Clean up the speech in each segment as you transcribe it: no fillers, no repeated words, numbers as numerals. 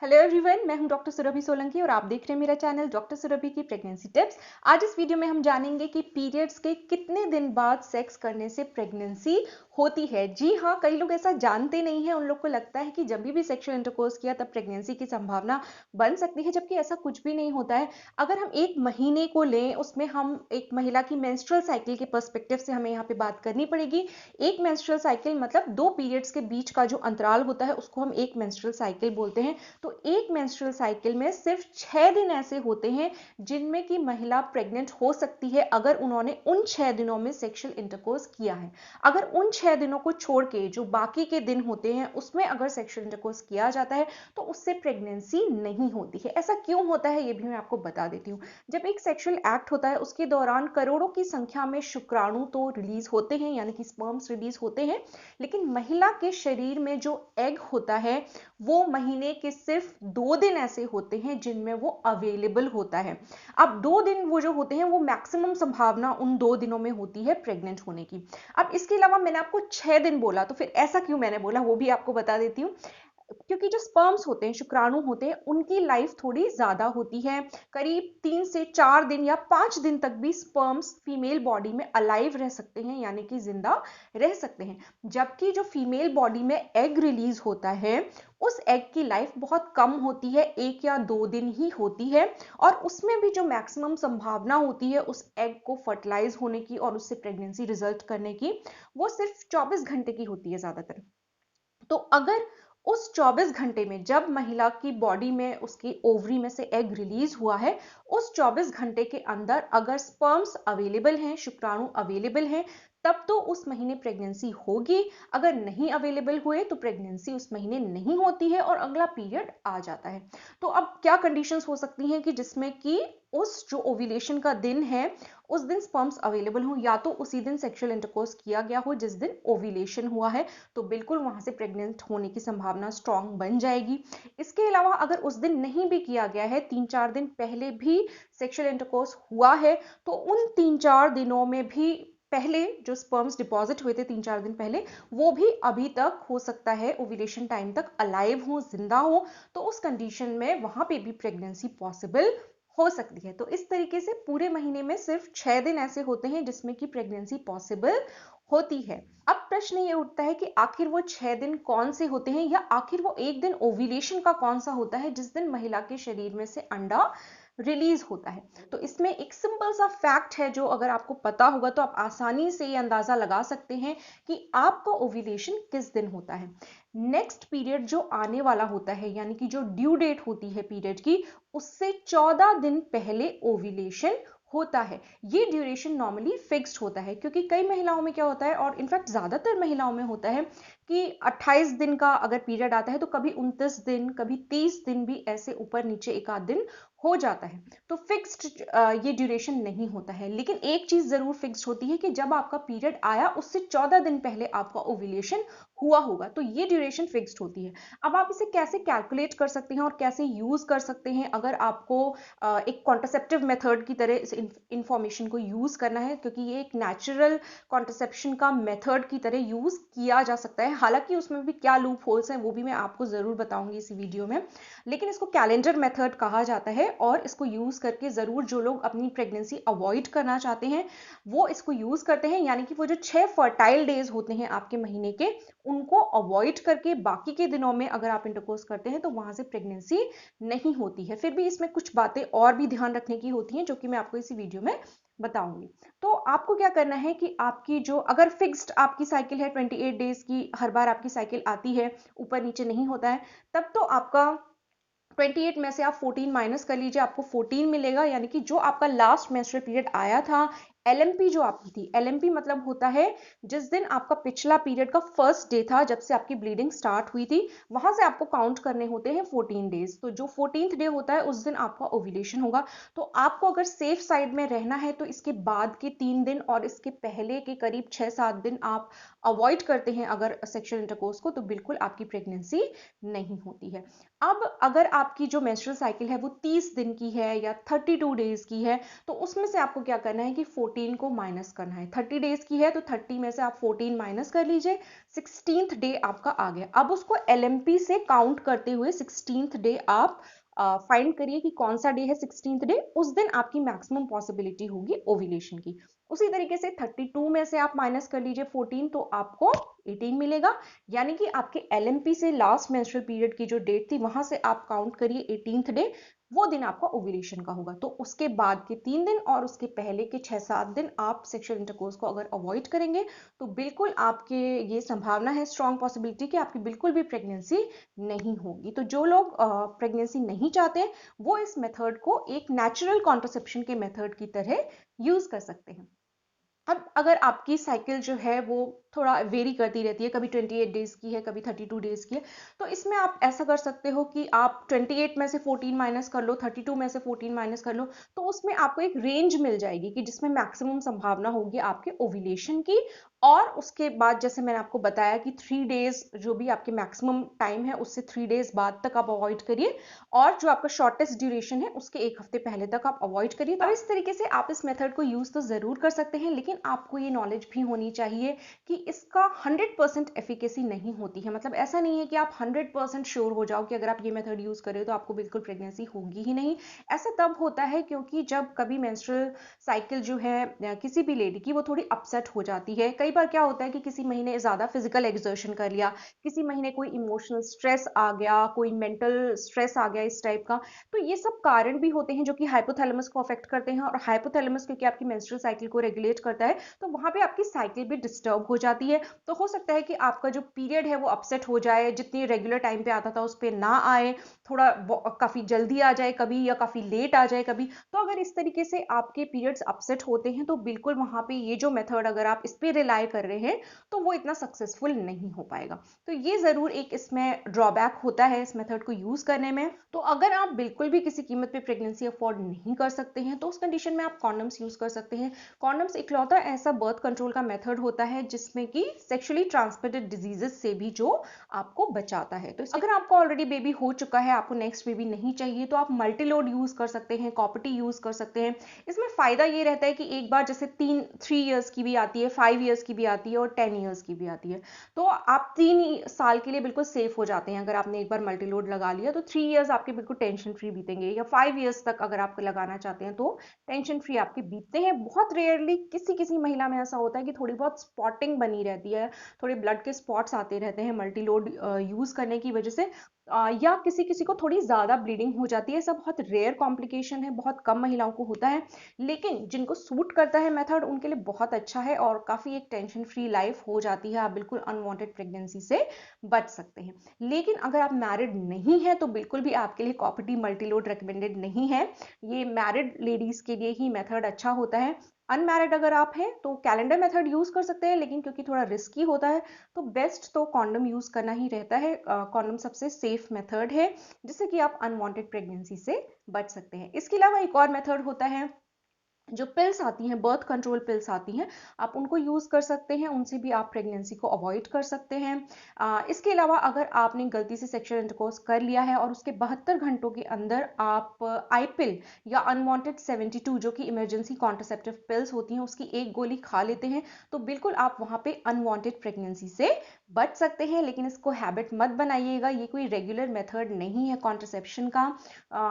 Hello everyone, मैं हूं doctor Surabhi Solanki और आप देख रहे हैं मेरा चैनल डॉक्टर सुरभि की प्रेगनेंसी टिप्स। आज इस वीडियो में हम जानेंगे कि पीरियड्स के कितने दिन बाद सेक्स करने से प्रेगनेंसी होती है। जी हाँ, कई लोग ऐसा जानते नहीं हैं। उन लोग को लगता है कि जब भी सेक्सुअल इंटरकोर्स किया तब प्रेगनेंसी की संभावना बन सकती है, जबकि ऐसा कुछ भी नहीं होता है। अगर हम एक महीने को लें, उसमें हम एक महिला की मेंस्ट्रुअल साइकिल के पर्सपेक्टिव से हमें यहाँ पे बात करनी पड़ेगी। एक मेंस्ट्रुअल साइकिल मतलब दो पीरियड्स के बीच का जो अंतराल होता है उसको हम एक मेंस्ट्रुअल साइकिल बोलते हैं। तो एक मेंस्ट्रुअल साइकिल में सिर्फ 6 दिन ऐसे होते हैं जिनमें कि महिला प्रेग्नेंट हो सकती है अगर उन्होंने उन 6 दिनों में सेक्सुअल इंटरकोर्स किया है। अगर उन 6 दिनों को छोड़ के जो बाकी के दिन होते हैं उसमें अगर सेक्सुअल इंटरकोर्स किया जाता है तो उससे प्रेगनेंसी नहीं होती है। ऐसा क्यों होता है ये भी मैं आपको बता देती हूँ। जब एक सेक्सुअल एक्ट होता है उसके दौरान करोड़ों की संख्या में शुक्राणु तो रिलीज होते हैं, यानी कि स्पर्म्स रिलीज होते हैं, लेकिन महिला के शरीर में जो एग होता है वो महीने के सिर्फ 2 दिन ऐसे होते हैं जिनमें वो अवेलेबल होता है। अब 2 दिन वो जो होते हैं वो मैक्सिमम संभावना उन 2 दिनों में होती है प्रेग्नेंट होने की। अब इसके अलावा मैंने आपको 6 दिन बोला, तो फिर ऐसा क्यों मैंने बोला वो भी आपको बता देती हूँ। क्योंकि जो स्पर्म्स होते हैं, शुक्राणु होते हैं, उनकी लाइफ थोड़ी ज्यादा होती है। करीब 3 से 4 दिन या 5 दिन तक भी स्पर्म्स फीमेल बॉडी में अलाइव रह सकते हैं, यानी कि जिंदा रह सकते हैं। जबकि जो फीमेल बॉडी में एग रिलीज होता है उस एग की लाइफ बहुत कम होती है, 1 या 2 दिन ही होती है। और उसमें भी जो मैक्सिमम संभावना होती है उस एग को फर्टिलाइज होने की और उससे प्रेगनेंसी रिजल्ट करने की, वो सिर्फ 24 घंटे की होती है ज्यादातर। तो अगर उस 24 घंटे में जब महिला की बॉडी में उसकी ओवरी में से एग रिलीज हुआ है, उस 24 घंटे के अंदर अगर स्पर्म्स अवेलेबल हैं, शुक्राणु अवेलेबल हैं, तब तो उस महीने प्रेगनेंसी होगी। अगर नहीं अवेलेबल हुए तो प्रेगनेंसी उस महीने नहीं होती है और अगला पीरियड आ जाता है। तो अब क्या कंडीशंस हो सकती हैं कि जिसमें कि उस जो ओव्यूलेशन का दिन है उस दिन स्पर्म्स अवेलेबल हो, या तो उसी दिन सेक्सुअल इंटरकोर्स किया गया हो जिस दिन ओव्यूलेशन हुआ है, तो बिल्कुल वहां से प्रेग्नेंट होने की संभावना स्ट्रांग बन जाएगी। इसके अलावा अगर उस दिन नहीं भी किया गया है, 3-4 दिन पहले भी सेक्सुअल इंटरकोर्स हुआ है, तो उन 3-4 दिनों में भी पहले जो स्पर्म्स डिपॉजिट हुए थे 3-4 दिन पहले, वो भी अभी तक हो सकता है ओव्यूलेशन टाइम तक अलाइव हो, जिंदा हो। तो उस कंडीशन में वहां पे भी प्रेगनेंसी पॉसिबल हो सकती है। तो इस तरीके से पूरे महीने में सिर्फ 6 दिन ऐसे होते हैं जिसमें कि प्रेगनेंसी पॉसिबल होती है। अब प्रश्न ये उठता है कि आखिर वो 6 दिन कौन से होते हैं, या आखिर वो एक दिन ओव्यूलेशन का कौन सा होता है जिस दिन महिला के शरीर में से अंडा रिलीज होता है। तो इसमें एक सिंपल सा फैक्ट है जो अगर आपको पता होगा तो आप आसानी से ये अंदाजा लगा सकते हैं कि आपका ओव्यूलेशन किस दिन होता है। नेक्स्ट पीरियड जो आने वाला होता है, यानी कि जो ड्यू डेट होती है पीरियड की, उससे 14 दिन पहले ओव्यूलेशन होता है। ये ड्यूरेशन नॉर्मली फिक्स्ड होता है, क्योंकि कई महिलाओं में क्या होता है, और इनफैक्ट ज्यादातर महिलाओं में होता है कि 28 दिन का अगर पीरियड आता है तो कभी 29 दिन, कभी 30 दिन भी ऐसे ऊपर नीचे एक आध दिन हो जाता है। तो फिक्स्ड ये ड्यूरेशन नहीं होता है। लेकिन एक चीज जरूर फिक्स्ड होती है कि जब आपका पीरियड आया उससे 14 दिन पहले आपका ओव्यूलेशन हुआ होगा, तो ये ड्यूरेशन फिक्स्ड होती है। अब आप इसे कैसे कैलकुलेट कर सकते हैं और कैसे यूज कर सकते हैं अगर आपको एक कॉन्ट्रासेप्टिव मेथड की तरह इस इंफॉर्मेशन को यूज करना है, क्योंकि ये एक नेचुरल कॉन्ट्रासेप्शन का मेथड की तरह यूज किया जा सकता है। हालांकि उसमें भी क्या लूप होल्स हैं वो भी मैं आपको जरूर बताऊंगी इसी वीडियो में, लेकिन इसको कैलेंडर मेथड कहा जाता है और इसको यूज करके जरूर जो लोग अपनी प्रेगनेंसी अवॉइड करना चाहते हैं वो इसको यूज करते हैं। यानी कि वो जो 6 फर्टाइल डेज होते हैं आपके महीने के, उनको अवॉइड करके बाकी के दिनों में अगर आप इंटरकोर्स करते हैं तो वहां से प्रेगनेंसी नहीं होती है। फिर भी इसमें कुछ बातें और भी ध्यान रखने की होती हैं जो कि मैं आपको इसी वीडियो में बताऊंगी। तो आपको क्या करना है कि आपकी जो अगर फिक्स्ड आपकी साइकिल है 28 डेज की, हर बार आपकी साइकिल आती है, ऊपर नीचे नहीं होता है, तब तो आपका 28 में से आप 14 माइनस कर लीजिए, आपको 14 मिलेगा। यानी कि जो आपका लास्ट मेंस्ट्रुअल पीरियड आया था, एलएमपी जो आपकी थी, एलएमपी मतलब होता है जिस दिन आपका पिछला पीरियड का फर्स्ट डे था जब से आपकी ब्लीडिंग स्टार्ट हुई थी, वहां से आपको काउंट करने होते हैं 14 डेज। तो जो 14th डे होता है उस दिन आपका ओव्यूलेशन होगा। तो आपको अगर सेफ साइड में रहना है तो इसके बाद के 3 दिन और इसके पहले के करीब 6-7 दिन आप अवॉइड करते हैं अगर सेक्सुअल इंटरकोर्स को, तो बिल्कुल आपकी प्रेगनेंसी नहीं होती है। अब अगर आपकी जो मेंस्ट्रुअल साइकिल है वो 30 दिन की है या 32 डेज की है, तो उसमें से आपको क्या करना है कि 14 को माइनस करना है। 30 डेज की है तो 30 में से आप 14 माइनस कर लीजिए, 16th डे आपका आ गया। अब उसको LMP से काउंट करते हुए 16th डे आप फाइंड करिए कि कौन सा डे है 16th डे, उस दिन आपकी मैक्सिमम पॉसिबिलिटी होगी ओव्यूलेशन की। उसी तरीके से 32 में से आप माइनस कर लीजिए 14, तो आपको 18 मिलेगा। यानी कि आपके LMP से लास्ट मेंस्ट्रुअल पीरियड की जो डेट थी वहां से आप काउंट करिए 18th डे, वो दिन आपका ओव्यूलेशन का होगा। तो उसके बाद के 3 दिन और उसके पहले के 6-7 दिन आप सेक्सुअल इंटरकोर्स को अगर अवॉइड करेंगे, तो बिल्कुल आपके ये संभावना है, स्ट्रॉन्ग पॉसिबिलिटी, कि आपकी बिल्कुल भी प्रेगनेंसी नहीं होगी। तो जो लोग प्रेगनेंसी नहीं चाहते, वो इस मेथड को एक नेचुरल कॉन्ट्रासेप्शन के मेथड की तरह यूज कर सकते हैं। अब अगर आपकी साइकिल जो है वो थोड़ा वेरी करती रहती है, कभी 28 डेज की है, कभी 32 डेज की है, तो इसमें आप ऐसा कर सकते हो कि आप 28 में से 14 माइनस कर लो, 32 में से 14 माइनस कर लो, तो उसमें आपको एक रेंज मिल जाएगी कि जिसमें मैक्सिमम संभावना होगी आपके ओव्यूलेशन की। और उसके बाद जैसे मैंने आपको बताया कि 3 डेज जो भी आपके मैक्सिमम टाइम है, उससे 3 डेज बाद तक आप अवॉइड करिए, और जो आपका शॉर्टेस्ट ड्यूरेशन है उसके 1 हफ्ते पहले तक आप अवॉइड करिए। तो इस तरीके से आप इस मेथड को यूज तो जरूर कर सकते हैं, लेकिन आपको ये नॉलेज भी होनी चाहिए कि इसका 100% एफिकेसी नहीं होती है। मतलब ऐसा नहीं है कि आप 100% श्योर हो जाओ कि अगर आप ये मेथड यूज करें तो आपको बिल्कुल प्रेगनेंसी होगी ही नहीं। ऐसा तब होता है क्योंकि जब कभी मेंस्ट्रुअल साइकिल जो है किसी भी लेडी की वो थोड़ी अपसेट हो जाती है। कई बार क्या होता है कि किसी महीने ज्यादा फिजिकल एक्सर्शन कर लिया, किसी महीने कोई इमोशनल स्ट्रेस आ गया, कोई मेंटल स्ट्रेस आ गया इस टाइप का। तो ये सब कारण भी होते हैं जो कि हाइपोथैलेमस को अफेक्ट करते हैं, और हाइपोथैलेमस क्योंकि आपकी मेंस्ट्रुअल साइकिल को रेगुलेट करता है, तो वहां पे आपकी साइकिल भी डिस्टर्ब हो जाती है। तो हो सकता है कि आपका जो पीरियड है वो अपसेट हो जाए, जितनी रेगुलर टाइम पे आता था उस पर ना आए, थोड़ा काफी जल्दी आ जाए कभी, या काफी लेट आ जाए कभी। तो अगर इस तरीके से आपके पीरियड्स अपसेट होते हैं, तो बिल्कुल वहां पे ये जो मेथड अगर आप इस पे रिलाई कर रहे हैं, तो वो इतना सक्सेसफुल नहीं हो पाएगा। तो ये जरूर एक इसमें ड्रॉबैक होता है इस मेथड को यूज करने में। तो अगर आप बिल्कुल भी किसी कीमत पे प्रेगनेंसी अफोर्ड नहीं कर सकते हैं, तो उस कंडीशन में आप कॉन्डम्स यूज कर सकते हैं। कॉन्डम्स इकलौता ऐसा बर्थ कंट्रोल का मेथड होता है जिसमें कि सेक्सुअली ट्रांसमिटेड डिजीजेस से भी जो आपको बचाता है। तो अगर आपको ऑलरेडी बेबी हो चुका है, आपको नेक्स्ट बेबी नहीं चाहिए, तो आप मल्टीलोड यूज कर सकते हैं, कॉपर्टी यूज कर सकते हैं। इसमें फायदा ये रहता है कि एक बार जैसे 3 ईयर्स की भी आती है, 5 ईयर्स की भी आती है और 10 ईयर्स की भी आती है, तो आप 3 साल के लिए बिल्कुल सेफ हो जाते हैं। अगर आपने एक बार मल्टीलोड लगा लिया तो 3 ईयर्स आपके बिल्कुल टेंशन फ्री बीतेंगे, या 5 ईयर्स तक अगर आप लगाना चाहते हैं तो टेंशन फ्री आपके बीतते हैं। बहुत रेयरली किसी किसी महिला में ऐसा होता है कि थोड़ी बहुत स्पॉटिंग बनी रहती है, थोड़े ब्लड के स्पॉट्स आते रहते हैं मल्टीलोड यूज करने की वजह से, या किसी किसी को थोड़ी ज्यादा ब्लीडिंग हो जाती है। सब बहुत रेयर कॉम्प्लिकेशन है, बहुत कम महिलाओं को होता है, लेकिन जिनको सूट करता है मेथड उनके लिए बहुत अच्छा है, और काफी एक टेंशन फ्री लाइफ हो जाती है, आप बिल्कुल अनवांटेड प्रेगनेंसी से बच सकते हैं। लेकिन अगर आप मैरिड नहीं है, तो बिल्कुल भी आपके लिए कॉपर्टी मल्टीलोड रिकमेंडेड नहीं है। ये मैरिड लेडीज के लिए ही मेथड अच्छा होता है। अनमैरिड अगर आप हैं तो कैलेंडर मेथड यूज कर सकते हैं, लेकिन क्योंकि थोड़ा रिस्की होता है, तो बेस्ट तो कॉन्डम यूज करना ही रहता है। कॉन्डम सबसे सेफ मेथड है जिससे कि आप अनवांटेड प्रेगनेंसी से बच सकते हैं। इसके अलावा एक और मेथड होता है, जो पिल्स आती हैं, बर्थ कंट्रोल पिल्स आती हैं, आप उनको यूज कर सकते हैं, उनसे भी आप प्रेगनेंसी को अवॉइड कर सकते हैं। इसके अलावा अगर आपने गलती से सेक्सुअल इंटरकोर्स कर लिया है और उसके 72 घंटों के अंदर आप आई पिल या अनवांटेड 72 जो कि इमरजेंसी कॉन्ट्रासेप्टिव पिल्स होती हैं उसकी एक गोली खा लेते हैं, तो बिल्कुल आप वहां पे अनवांटेड प्रेगनेंसी से बच सकते हैं। लेकिन इसको हैबिट मत बनाइएगा, ये कोई रेगुलर मेथड नहीं है कॉन्ट्रासेप्शन का।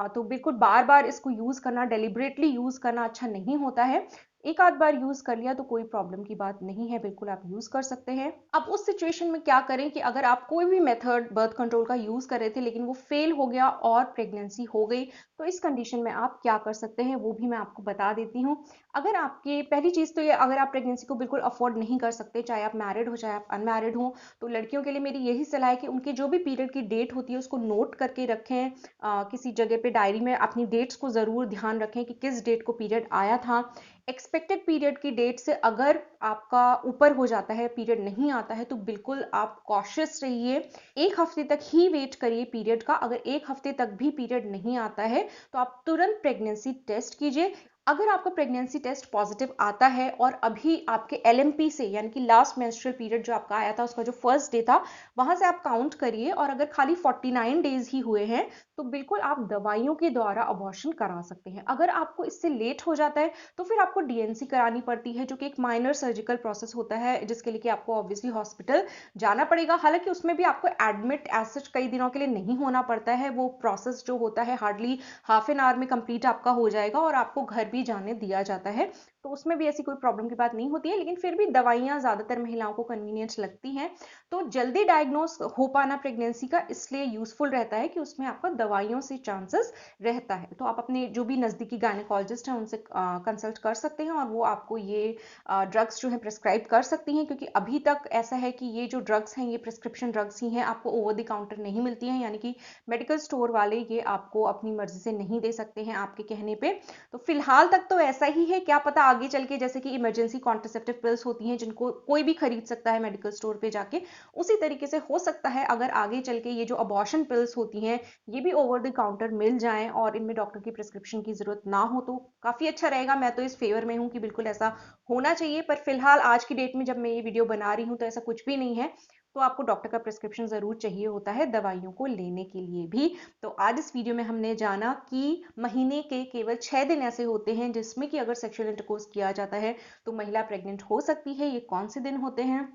तो बिल्कुल बार बार इसको यूज करना, डेलिबरेटली यूज करना अच्छा नहीं होता है। एक आध बार यूज कर लिया तो कोई प्रॉब्लम की बात नहीं है, बिल्कुल आप यूज कर सकते हैं। अब उस सिचुएशन में क्या करें कि अगर आप कोई भी मेथड बर्थ कंट्रोल का यूज कर रहे थे लेकिन वो फेल हो गया और प्रेगनेंसी हो गई, तो इस कंडीशन में आप क्या कर सकते हैं वो भी मैं आपको बता देती हूँ। अगर आपके पहली चीज तो ये, अगर आप प्रेगनेंसी को बिल्कुल अफोर्ड नहीं कर सकते, चाहे आप मैरिड हो चाहे आप अनमैरिड हो, तो लड़कियों के लिए मेरी यही सलाह है कि उनकी जो भी पीरियड की डेट होती है उसको नोट करके रखें। किसी जगह पे डायरी में अपनी डेट्स को जरूर ध्यान रखें कि किस डेट को पीरियड आया था। एक्सपेक्टेड पीरियड की डेट से अगर आपका ऊपर हो जाता है, पीरियड नहीं आता है, तो बिल्कुल आप कॉशियस रहिए। 1 हफ्ते तक ही वेट करिए पीरियड का। अगर 1 हफ्ते तक भी पीरियड नहीं आता है तो आप तुरंत प्रेगनेंसी टेस्ट कीजिए। अगर आपका प्रेगनेंसी टेस्ट पॉजिटिव आता है और अभी आपके एलएमपी से यानी कि लास्ट मेंस्ट्रुअल पीरियड जो आपका आया था उसका जो फर्स्ट डे था वहां से आप काउंट करिए और अगर खाली 49 डेज ही हुए हैं तो बिल्कुल आप दवाइयों के द्वारा अबॉर्शन करा सकते हैं। अगर आपको इससे लेट हो जाता है तो फिर आपको डीएनसी करानी पड़ती है, जो कि एक माइनर सर्जिकल प्रोसेस होता है जिसके लिए कि आपको ऑब्वियसली हॉस्पिटल जाना पड़ेगा। हालांकि उसमें भी आपको एडमिट एज सच कई दिनों के लिए नहीं होना पड़ता है, वो प्रोसेस जो होता है हार्डली हाफ एन आवर में कंप्लीट आपका हो जाएगा और आपको घर भी जाने दिया जाता है, तो उसमें भी ऐसी कोई प्रॉब्लम की बात नहीं होती है। लेकिन फिर भी दवाइयां ज्यादातर महिलाओं को कन्वीनियंट लगती हैं, तो जल्दी डायग्नोस हो पाना प्रेगनेंसी का इसलिए यूजफुल रहता है कि उसमें आपका दवाइयों से चांसेस रहता है। तो आप अपने जो भी नजदीकी गायनेकोलॉजिस्ट हैं उनसे कंसल्ट कर सकते हैं और वो आपको ये ड्रग्स जो है प्रिस्क्राइब कर सकती हैं, क्योंकि अभी तक ऐसा है कि ये जो ड्रग्स हैं ये प्रिस्क्रिप्शन ड्रग्स ही हैं, आपको ओवर द काउंटर नहीं मिलती हैं, यानी कि मेडिकल स्टोर वाले ये आपको अपनी मर्जी से नहीं दे सकते हैं आपके कहने पे। तो फिलहाल तक तो ऐसा ही है, क्या पता आगे चल के जैसे कि इमरजेंसी कॉन्ट्रासेप्टिव पिल्स होती हैं जिनको कोई भी खरीद सकता है मेडिकल स्टोर पे जाके, उसी तरीके से हो सकता है अगर आगे चल के ये जो अबॉर्शन पिल्स होती हैं ये भी ओवर द काउंटर मिल जाएं और इनमें डॉक्टर की प्रिस्क्रिप्शन की जरूरत ना हो, तो काफी अच्छा रहेगा। मैं तो इस फेवर में हूं कि बिल्कुल ऐसा होना चाहिए, पर फिलहाल आज की डेट में जब मैं ये वीडियो बना रही हूं तो ऐसा कुछ भी नहीं है। तो आपको डॉक्टर का प्रिस्क्रिप्शन जरूर चाहिए होता है दवाइयों को लेने के लिए भी। तो आज इस वीडियो में हमने जाना कि महीने के केवल 6 दिन ऐसे होते हैं जिसमें कि अगर सेक्सुअल इंटरकोर्स किया जाता है तो महिला प्रेग्नेंट हो सकती है। ये कौन से दिन होते हैं?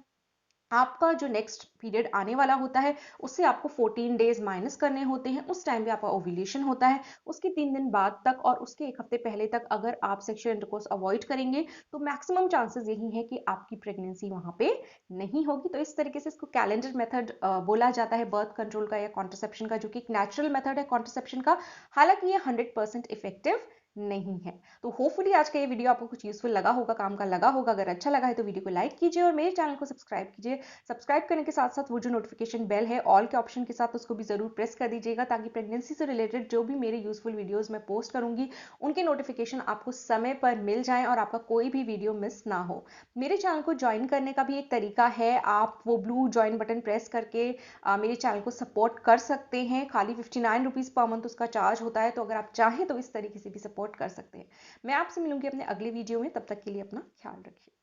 आपका जो नेक्स्ट पीरियड आने वाला होता है उससे आपको 14 डेज माइनस करने होते हैं, उस टाइम पे आपका ओव्यूलेशन होता है, उसके 3 दिन बाद तक और उसके एक हफ्ते पहले तक अगर आप सेक्सुअल इंटरकोर्स अवॉइड करेंगे तो मैक्सिमम चांसेस यही है कि आपकी प्रेगनेंसी वहां पे नहीं होगी। तो इस तरीके से इसको कैलेंडर मेथड बोला जाता है बर्थ कंट्रोल का या कॉन्ट्रासेप्शन का, जो कि एक नेचुरल मेथड है कॉन्ट्रासेप्शन का। हालांकि ये 100% इफेक्टिव नहीं है। तो होपफुली आज का ये वीडियो आपको कुछ यूजफुल लगा होगा, काम का लगा होगा। अगर अच्छा लगा है तो वीडियो को लाइक कीजिए और मेरे चैनल को सब्सक्राइब कीजिए। सब्सक्राइब करने के साथ साथ वो जो नोटिफिकेशन बेल है ऑल के ऑप्शन के साथ, उसको भी जरूर प्रेस कर दीजिएगा ताकि प्रेगनेंसी से रिलेटेड जो भी मेरे यूजफुल वीडियोस मैं पोस्ट करूंगी उनके नोटिफिकेशन आपको समय पर मिल जाएं और आपका कोई भी वीडियो मिस ना हो। मेरे चैनल को ज्वाइन करने का भी एक तरीका है, आप वो ब्लू ज्वाइन बटन प्रेस करके मेरे चैनल को सपोर्ट कर सकते हैं। खाली 59 रुपीज पर मंथ उसका चार्ज होता है, तो अगर आप चाहें तो इस तरीके से भी सपोर्ट कर सकते हैं। मैं आपसे मिलूंगी अपने अगले वीडियो में, तब तक के लिए अपना ख्याल रखिए।